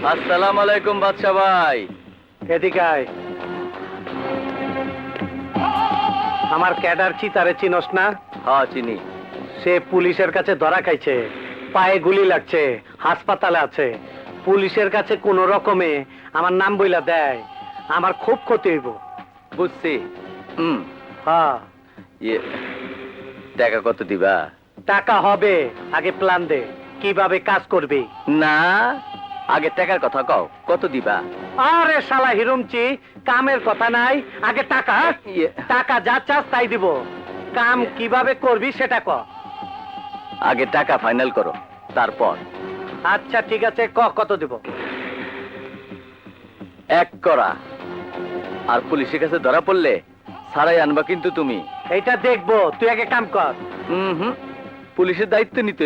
আসসালামু আলাইকুম বাদশা ভাই। এদিকে আয়। আমার ক্যাডার চিতারে চিনস না? হ্যাঁ চিনি। সে পুলিশের কাছে ধরা খাইছে, পায়ে গুলি লাগছে, হাসপাতালে আছে। পুলিশের কাছে কোন রকমে আমার নাম বইলা দেয়, আমার খুব ক্ষতি হইব। বুঝছি। হ্যাঁ, ইয়ে, টাকা কত দিবা? টাকা হবে, আগে প্ল্যান দে কিভাবে কাজ করবি। না, আগে টাকার কথা কও, কত দিবা? আরে শালা হিরুমচি, কামের কথা নাই, আগে টাকা। ইয়ে। টাকা যা চাস তাই দিব, কাম কিভাবে করবি সেটা ক। আগে টাকা ফাইনাল করো, তারপর। আচ্ছা ঠিক আছে, কত দিব? 1 করা। আর পুলিশের কাছে ধরা পড়লে ছাড়াই আনবা কিন্তু তুমি। এইটা দেখবো, তুই আগে কাম কর। পুলিশের দায়িত্ব নিতে